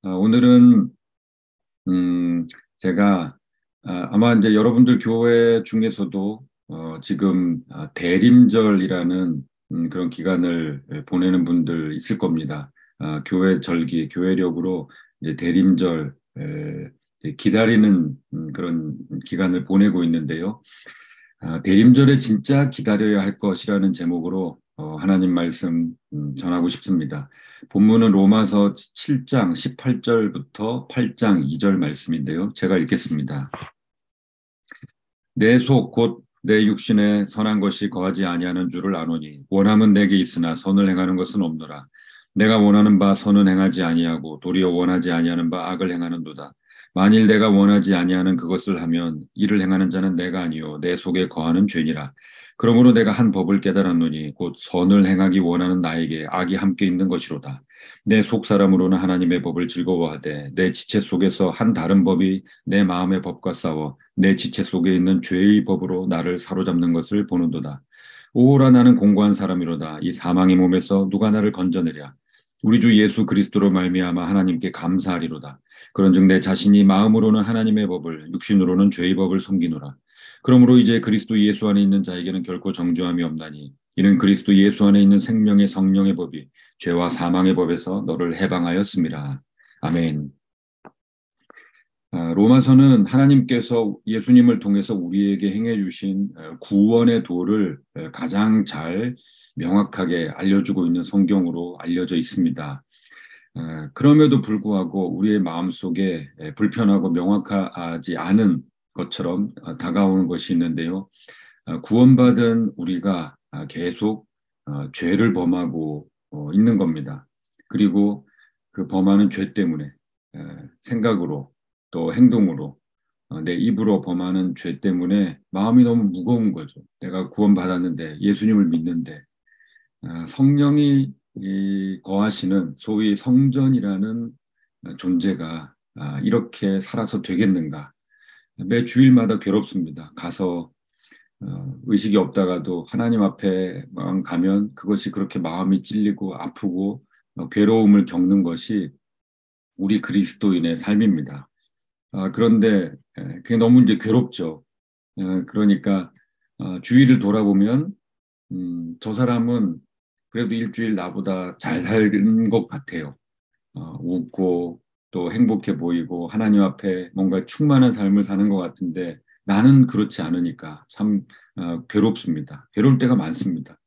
오늘은 제가 아마 이제 여러분들 교회 중에서도 지금 대림절이라는 그런 기간을 보내는 분들 있을 겁니다. 교회 절기, 교회력으로 이제 대림절 이제 기다리는 그런 기간을 보내고 있는데요. 대림절에 진짜 기다려야 할 것이라는 제목으로 하나님 말씀 전하고 싶습니다. 본문은 로마서 7장 18절부터 8장 2절 말씀인데요. 제가 읽겠습니다. 내 속 곧 내 육신에 선한 것이 거하지 아니하는 줄을 아노니 원함은 내게 있으나 선을 행하는 것은 없노라. 내가 원하는 바 선은 행하지 아니하고 도리어 원하지 아니하는 바 악을 행하는도다. 만일 내가 원하지 아니하는 그것을 하면 이를 행하는 자는 내가 아니요 내 속에 거하는 죄니라. 그러므로 내가 한 법을 깨달았노니 곧 선을 행하기 원하는 나에게 악이 함께 있는 것이로다. 내 속 사람으로는 하나님의 법을 즐거워하되 내 지체 속에서 한 다른 법이 내 마음의 법과 싸워 내 지체 속에 있는 죄의 법으로 나를 사로잡는 것을 보는도다. 오호라 나는 공고한 사람이로다. 이 사망의 몸에서 누가 나를 건져내랴. 우리 주 예수 그리스도로 말미암아 하나님께 감사하리로다. 그런즉 내 자신이 마음으로는 하나님의 법을 육신으로는 죄의 법을 섬기노라. 그러므로 이제 그리스도 예수 안에 있는 자에게는 결코 정죄함이 없나니 이는 그리스도 예수 안에 있는 생명의 성령의 법이 죄와 사망의 법에서 너를 해방하였습니다. 아멘. 로마서는 하나님께서 예수님을 통해서 우리에게 행해 주신 구원의 도를 가장 잘 명확하게 알려주고 있는 성경으로 알려져 있습니다. 그럼에도 불구하고 우리의 마음속에 불편하고 명확하지 않은 것처럼 다가오는 것이 있는데요. 구원받은 우리가 계속 죄를 범하고 있는 겁니다. 그리고 그 범하는 죄 때문에 생각으로 또 행동으로 내 입으로 범하는 죄 때문에 마음이 너무 무거운 거죠. 내가 구원받았는데 예수님을 믿는데 성령이 거하시는 소위 성전이라는 존재가 이렇게 살아서 되겠는가. 매 주일마다 괴롭습니다. 가서 의식이 없다가도 하나님 앞에만 가면 그것이 그렇게 마음이 찔리고 아프고 괴로움을 겪는 것이 우리 그리스도인의 삶입니다. 그런데 그게 너무 이제 괴롭죠. 그러니까 주위를 돌아보면 저 사람은 그래도 일주일 나보다 잘 살는 것 같아요. 웃고 또 행복해 보이고 하나님 앞에 뭔가 충만한 삶을 사는 것 같은데 나는 그렇지 않으니까 참 괴롭습니다. 괴로울 때가 많습니다.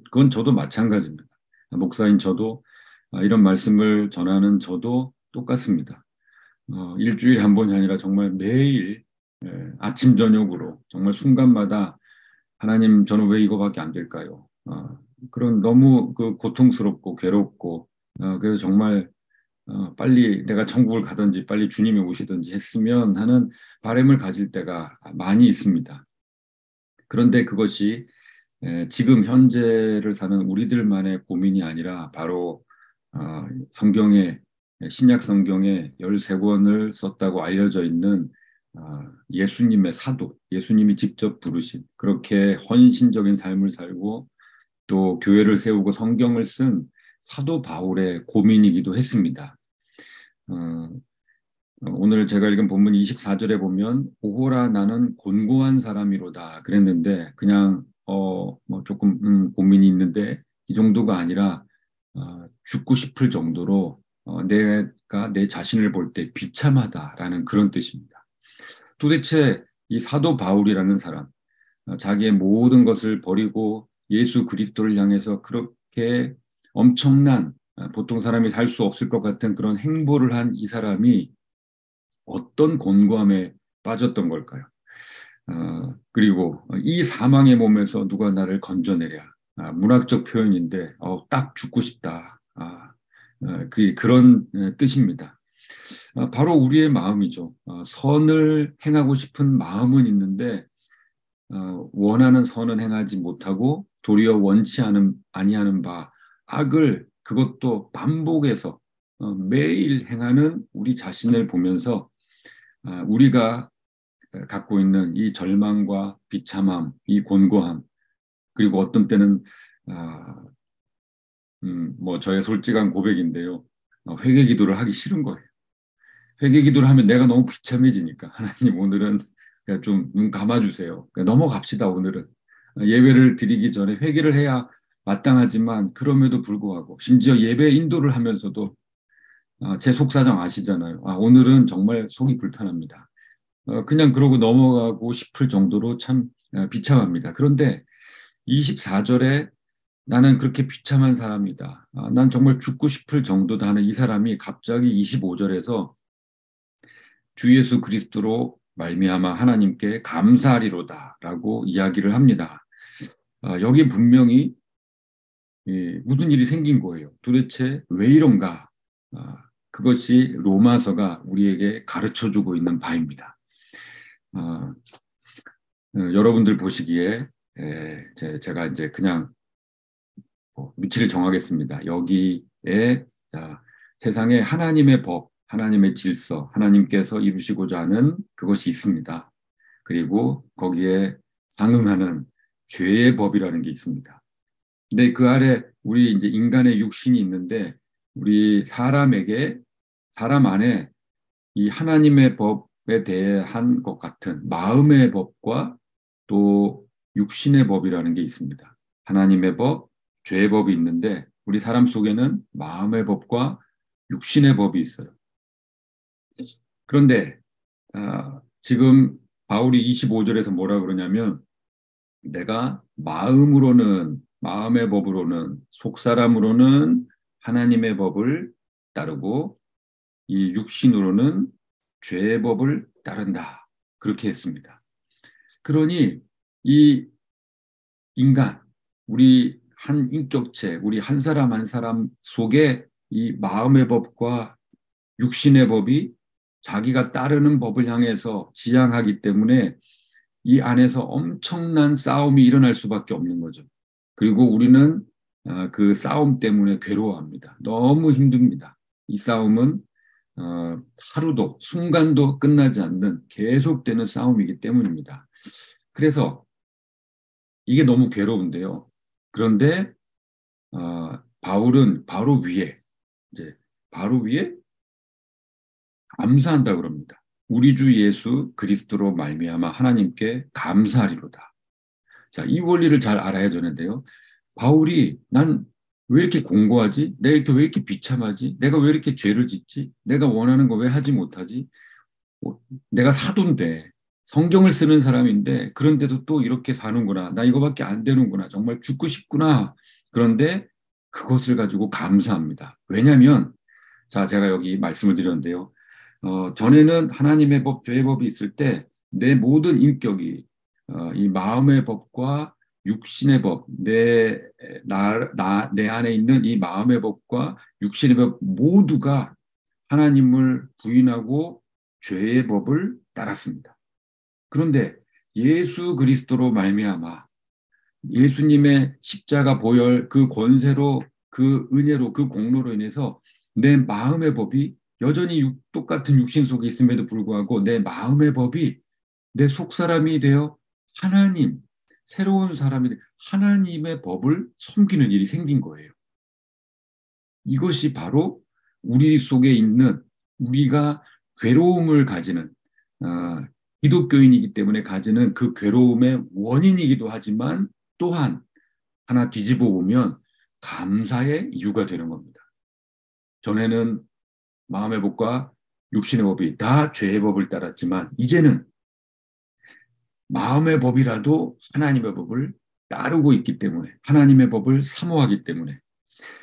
그건 저도 마찬가지입니다. 목사인 저도 이런 말씀을 전하는 저도 똑같습니다. 일주일에 한 번이 아니라 정말 매일 아침 저녁으로 정말 순간마다 하나님 저는 왜 이거밖에 안 될까요? 그런 너무 그 고통스럽고 괴롭고 그래서 정말 빨리 내가 천국을 가든지 빨리 주님이 오시든지 했으면 하는 바람을 가질 때가 많이 있습니다. 그런데 그것이 지금 현재를 사는 우리들만의 고민이 아니라 바로 성경에 신약 성경에 13권을 썼다고 알려져 있는 예수님의 사도, 예수님이 직접 부르신 그렇게 헌신적인 삶을 살고 또 교회를 세우고 성경을 쓴 사도 바울의 고민이기도 했습니다. 어, 오늘 제가 읽은 본문 24절에 보면 오호라 나는 곤고한 사람이로다 그랬는데 그냥 뭐 조금 고민이 있는데 이 정도가 아니라 죽고 싶을 정도로 내가 내 자신을 볼 때 비참하다라는 그런 뜻입니다. 도대체 이 사도 바울이라는 사람 자기의 모든 것을 버리고 예수 그리스도를 향해서 그렇게 엄청난 보통 사람이 살 수 없을 것 같은 그런 행보를 한 이 사람이 어떤 곤고함에 빠졌던 걸까요? 그리고 이 사망의 몸에서 누가 나를 건져내랴. 문학적 표현인데 딱 죽고 싶다. 그런 뜻입니다. 바로 우리의 마음이죠. 선을 행하고 싶은 마음은 있는데 원하는 선은 행하지 못하고 도리어 원치 아니하는 바 악을 그것도 반복해서 매일 행하는 우리 자신을 보면서 우리가 갖고 있는 이 절망과 비참함, 이 곤고함, 그리고 어떤 때는 뭐 저의 솔직한 고백인데요. 회개 기도를 하기 싫은 거예요. 회개 기도를 하면 내가 너무 비참해지니까 하나님 오늘은 그냥 좀 눈 감아주세요. 그냥 넘어갑시다 오늘은. 예배를 드리기 전에 회개를 해야 마땅하지만 그럼에도 불구하고 심지어 예배 인도를 하면서도 제 속사정 아시잖아요. 오늘은 정말 속이 불편합니다. 그냥 그러고 넘어가고 싶을 정도로 참 비참합니다. 그런데 24절에 나는 그렇게 비참한 사람이다. 난 정말 죽고 싶을 정도다 하는 이 사람이 갑자기 25절에서 주 예수 그리스도로 말미암아 하나님께 감사하리로다라고 이야기를 합니다. 여기 분명히 무슨 일이 생긴 거예요. 도대체 왜 이런가? 그것이 로마서가 우리에게 가르쳐주고 있는 바입니다. 여러분들 보시기에 제가 이제 그냥 위치를 정하겠습니다. 여기에 세상에 하나님의 법, 하나님의 질서, 하나님께서 이루시고자 하는 그것이 있습니다. 그리고 거기에 상응하는 죄의 법이라는 게 있습니다. 근데 그 아래 우리 이제 인간의 육신이 있는데 우리 사람 안에 이 하나님의 법에 대한 것 같은 마음의 법과 또 육신의 법이라는 게 있습니다. 하나님의 법, 죄의 법이 있는데 우리 사람 속에는 마음의 법과 육신의 법이 있어요. 그런데 지금 바울이 25절에서 뭐라 그러냐면 내가 마음의 법으로는 속사람으로는 하나님의 법을 따르고 이 육신으로는 죄의 법을 따른다. 그렇게 했습니다. 그러니 이 인간, 우리 한 인격체, 우리 한 사람 한 사람 속에 이 마음의 법과 육신의 법이 자기가 따르는 법을 향해서 지향하기 때문에 이 안에서 엄청난 싸움이 일어날 수밖에 없는 거죠. 그리고 우리는 그 싸움 때문에 괴로워합니다. 너무 힘듭니다. 이 싸움은 하루도 순간도 끝나지 않는 계속되는 싸움이기 때문입니다. 그래서 이게 너무 괴로운데요. 그런데 바울은 바로 위에 감사한다 그럽니다. 우리 주 예수 그리스도로 말미암아 하나님께 감사하리로다. 자, 이 원리를 잘 알아야 되는데요. 바울이 난 왜 이렇게 공고하지? 내가 왜 이렇게 비참하지? 내가 왜 이렇게 죄를 짓지? 내가 원하는 거 왜 하지 못하지? 내가 사도인데 성경을 쓰는 사람인데 그런데도 또 이렇게 사는구나. 나 이거밖에 안 되는구나. 정말 죽고 싶구나. 그런데 그것을 가지고 감사합니다. 왜냐하면 제가 여기 말씀을 드렸는데요. 전에는 하나님의 법, 죄의 법이 있을 때 내 모든 인격이 이 마음의 법과 육신의 법, 내 안에 있는 이 마음의 법과 육신의 법 모두가 하나님을 부인하고 죄의 법을 따랐습니다. 그런데 예수 그리스도로 말미암아 예수님의 십자가 보혈 그 권세로 그 은혜로 그 공로로 인해서 내 마음의 법이 여전히 똑같은 육신 속에 있음에도 불구하고 내 마음의 법이 내 속사람이 되어 하나님, 새로운 사람이 되어 하나님의 법을 섬기는 일이 생긴 거예요. 이것이 바로 우리 속에 있는 우리가 괴로움을 가지는 기독교인이기 때문에 가지는 그 괴로움의 원인이기도 하지만 또한 하나 뒤집어 보면 감사의 이유가 되는 겁니다. 전에는 마음의 법과 육신의 법이 다 죄의 법을 따랐지만 이제는 마음의 법이라도 하나님의 법을 따르고 있기 때문에 하나님의 법을 사모하기 때문에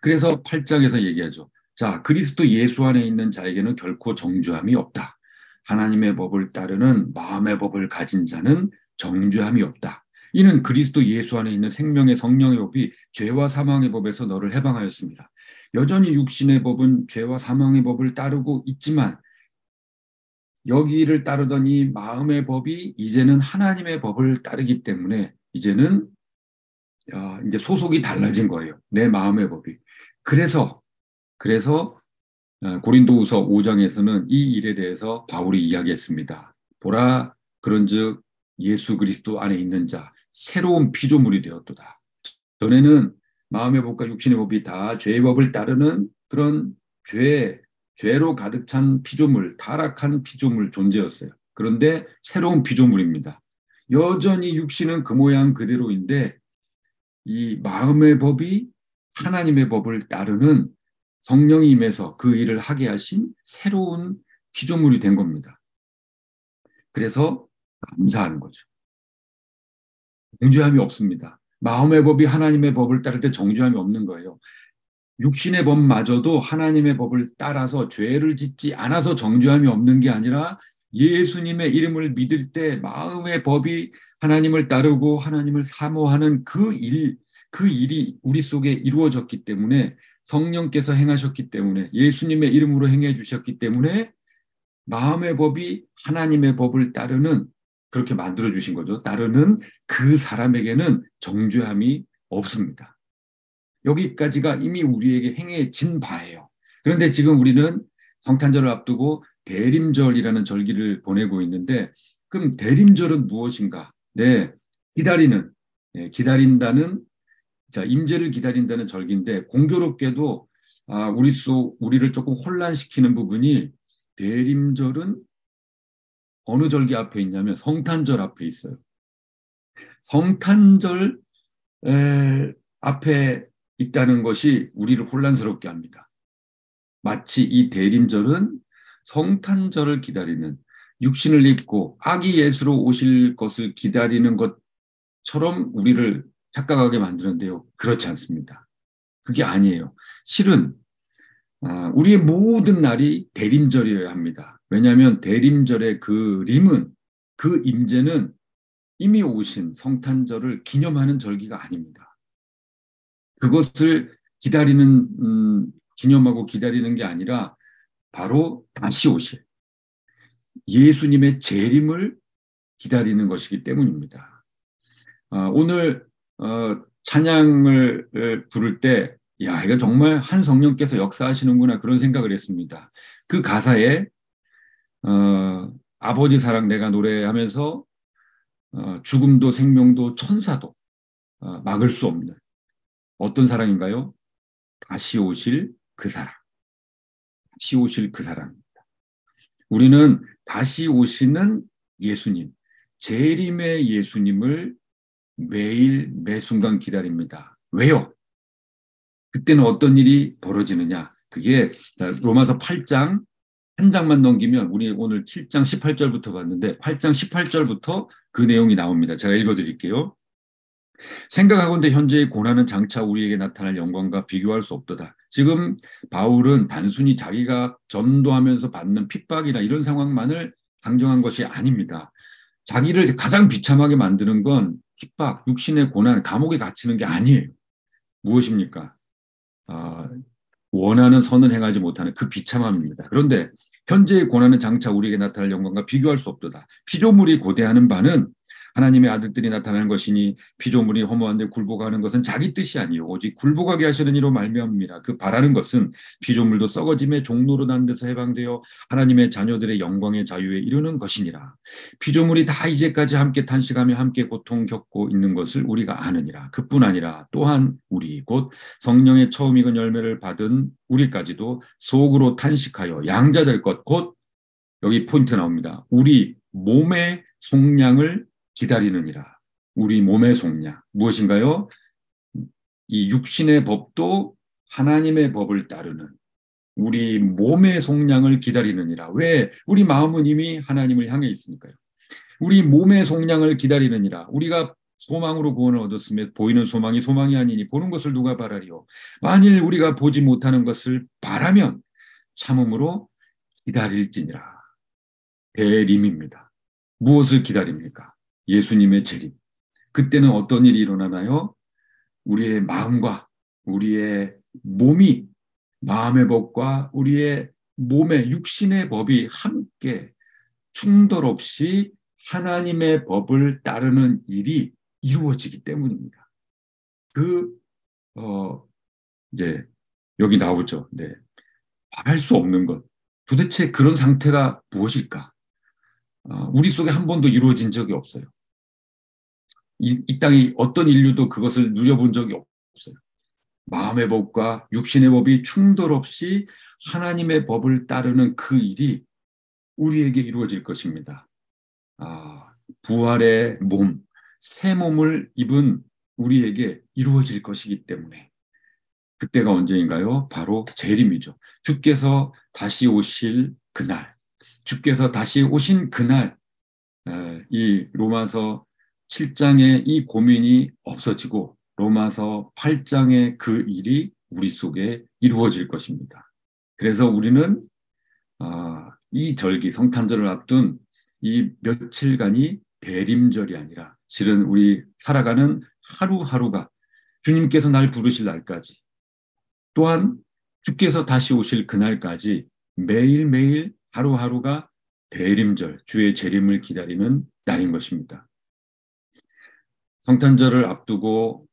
그래서 8장에서 얘기하죠. 자, 그리스도 예수 안에 있는 자에게는 결코 정죄함이 없다. 하나님의 법을 따르는 마음의 법을 가진 자는 정죄함이 없다. 이는 그리스도 예수 안에 있는 생명의 성령의 법이 죄와 사망의 법에서 너를 해방하였습니다. 여전히 육신의 법은 죄와 사망의 법을 따르고 있지만 여기를 따르던 이 마음의 법이 이제는 하나님의 법을 따르기 때문에 이제는 이제 소속이 달라진 거예요. 내 마음의 법이. 그래서 고린도후서 5장에서는 이 일에 대해서 바울이 이야기했습니다. 보라 그런즉 예수 그리스도 안에 있는 자 새로운 피조물이 되었도다. 전에는 마음의 법과 육신의 법이 다 죄의 법을 따르는 그런 죄의 죄로 가득 찬 피조물, 타락한 피조물 존재였어요. 그런데 새로운 피조물입니다. 여전히 육신은 그 모양 그대로인데 이 마음의 법이 하나님의 법을 따르는 성령이 임해서 그 일을 하게 하신 새로운 피조물이 된 겁니다. 그래서 감사하는 거죠. 정죄함이 없습니다. 마음의 법이 하나님의 법을 따를 때 정죄함이 없는 거예요. 육신의 법마저도 하나님의 법을 따라서 죄를 짓지 않아서 정죄함이 없는 게 아니라 예수님의 이름을 믿을 때 마음의 법이 하나님을 따르고 하나님을 사모하는 그 일이 우리 속에 이루어졌기 때문에 성령께서 행하셨기 때문에 예수님의 이름으로 행해 주셨기 때문에 마음의 법이 하나님의 법을 따르는 그렇게 만들어 주신 거죠. 따르는 그 사람에게는 정죄함이 없습니다. 여기까지가 이미 우리에게 행해진 바예요. 그런데 지금 우리는 성탄절을 앞두고 대림절이라는 절기를 보내고 있는데 그럼 대림절은 무엇인가? 네, 기다린다는 자, 임재를 기다린다는 절기인데 공교롭게도 우리를 조금 혼란시키는 부분이 대림절은 어느 절기 앞에 있냐면 성탄절 앞에 있어요. 성탄절 앞에 있다는 것이 우리를 혼란스럽게 합니다. 마치 이 대림절은 성탄절을 기다리는 육신을 입고 아기 예수로 오실 것을 기다리는 것처럼 우리를 착각하게 만드는데요. 그렇지 않습니다. 그게 아니에요. 실은 우리의 모든 날이 대림절이어야 합니다. 왜냐하면 대림절의 그 임재는 이미 오신 성탄절을 기념하는 절기가 아닙니다. 그것을 기념하고 기다리는 게 아니라 바로 다시 오실 예수님의 재림을 기다리는 것이기 때문입니다. 오늘 찬양을 부를 때 야, 이거 정말 한 성령께서 역사하시는구나 그런 생각을 했습니다. 그 가사에 아버지 사랑 내가 노래하면서 죽음도 생명도 천사도 막을 수 없는 어떤 사랑인가요? 다시 오실 그 사랑. 다시 오실 그 사랑입니다. 우리는 다시 오시는 예수님, 재림의 예수님을 매일 매순간 기다립니다. 왜요? 그때는 어떤 일이 벌어지느냐? 그게 로마서 8장 한 장만 넘기면 우리 오늘 7장 18절부터 봤는데 8장 18절부터 그 내용이 나옵니다. 제가 읽어드릴게요. 생각하건대 현재의 고난은 장차 우리에게 나타날 영광과 비교할 수 없도다. 지금 바울은 단순히 자기가 전도하면서 받는 핍박이나 이런 상황만을 상정한 것이 아닙니다. 자기를 가장 비참하게 만드는 건 핍박, 육신의 고난, 감옥에 갇히는 게 아니에요. 무엇입니까? 원하는 선을 행하지 못하는 그 비참함입니다. 그런데 현재의 고난은 장차 우리에게 나타날 영광과 비교할 수 없도다. 피조물이 고대하는 바는 하나님의 아들들이 나타나는 것이니 피조물이 허무한데 굴복하는 것은 자기 뜻이 아니요 오직 굴복하게 하시는 이로 말미암음이라. 그 바라는 것은 피조물도 썩어짐의 종로로 난 데서 해방되어 하나님의 자녀들의 영광의 자유에 이르는 것이니라. 피조물이 다 이제까지 함께 탄식하며 함께 고통 겪고 있는 것을 우리가 아느니라. 그뿐 아니라 또한 우리 곧 성령의 처음 익은 열매를 받은 우리까지도 속으로 탄식하여 양자될 것 곧 여기 포인트 나옵니다. 우리 몸의 속량을 기다리느니라. 우리 몸의 속량 무엇인가요? 이 육신의 법도 하나님의 법을 따르는 우리 몸의 속량을 기다리느니라. 왜? 우리 마음은 이미 하나님을 향해 있으니까요. 우리 몸의 속량을 기다리느니라. 우리가 소망으로 구원을 얻었으며 보이는 소망이 소망이 아니니 보는 것을 누가 바라리요. 만일 우리가 보지 못하는 것을 바라면 참음으로 기다릴지니라. 대림입니다. 무엇을 기다립니까? 예수님의 재림. 그때는 어떤 일이 일어나나요? 우리의 마음과 우리의 몸이 마음의 법과 우리의 몸의 육신의 법이 함께 충돌 없이 하나님의 법을 따르는 일이 이루어지기 때문입니다. 이제 여기 나오죠. 네. 바랄 수 없는 것. 도대체 그런 상태가 무엇일까? 우리 속에 한 번도 이루어진 적이 없어요. 이 땅에 어떤 인류도 그것을 누려본 적이 없어요. 마음의 법과 육신의 법이 충돌 없이 하나님의 법을 따르는 그 일이 우리에게 이루어질 것입니다. 부활의 몸, 새 몸을 입은 우리에게 이루어질 것이기 때문에 그때가 언제인가요? 바로 재림이죠. 주께서 다시 오실 그날, 주께서 다시 오신 그날, 이 로마서 7장의 이 고민이 없어지고 로마서 8장의 그 일이 우리 속에 이루어질 것입니다. 그래서 우리는 이 절기, 성탄절을 앞둔 이 며칠간이 대림절이 아니라 실은 우리 살아가는 하루하루가 주님께서 날 부르실 날까지 또한 주께서 다시 오실 그날까지 매일매일 하루하루가 대림절, 주의 재림을 기다리는 날인 것입니다. 성탄절을 앞두고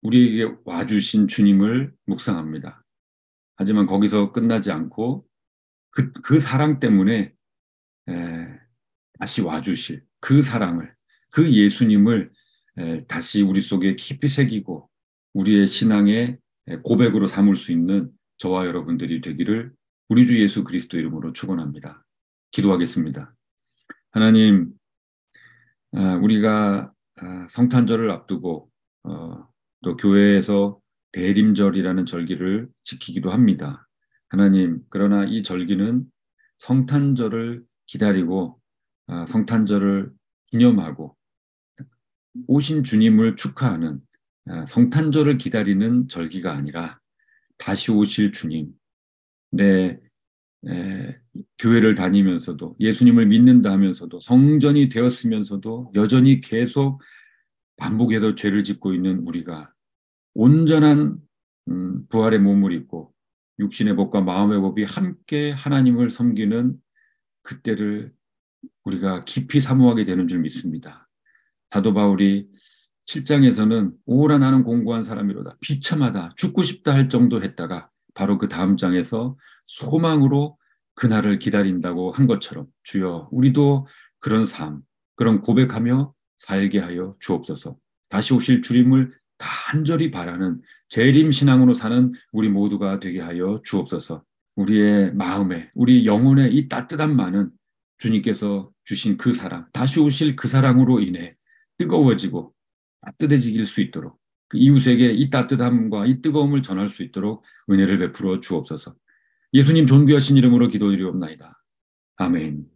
우리에게 와주신 주님을 묵상합니다. 하지만 거기서 끝나지 않고 그 사랑 때문에 다시 와주실 그 사랑을, 그 예수님을 다시 우리 속에 깊이 새기고 우리의 신앙의 고백으로 삼을 수 있는 저와 여러분들이 되기를 우리 주 예수 그리스도 이름으로 축원합니다. 기도하겠습니다. 하나님, 우리가 성탄절을 앞두고 또 교회에서 대림절이라는 절기를 지키기도 합니다. 하나님, 그러나 이 절기는 성탄절을 기다리고 성탄절을 기념하고 오신 주님을 축하하는 성탄절을 기다리는 절기가 아니라 다시 오실 주님, 내 교회를 다니면서도 예수님을 믿는다 하면서도 성전이 되었으면서도 여전히 계속 반복해서 죄를 짓고 있는 우리가 온전한 부활의 몸을 입고 육신의 법과 마음의 법이 함께 하나님을 섬기는 그때를 우리가 깊이 사모하게 되는 줄 믿습니다. 사도 바울이 7장에서는 오라 나는 공고한 사람이로다 비참하다 죽고 싶다 할 정도 했다가 바로 그 다음 장에서 소망으로 그날을 기다린다고 한 것처럼 주여 우리도 그런 삶, 그런 고백하며 살게 하여 주옵소서. 다시 오실 주님을 간절히 바라는 재림신앙으로 사는 우리 모두가 되게 하여 주옵소서. 우리의 마음에, 우리 영혼의 이 따뜻함만은 주님께서 주신 그 사랑, 다시 오실 그 사랑으로 인해 뜨거워지고 따뜻해질 수 있도록 그 이웃에게 이 따뜻함과 이 뜨거움을 전할 수 있도록 은혜를 베풀어 주옵소서. 예수님 존귀하신 이름으로 기도드리옵나이다. 아멘.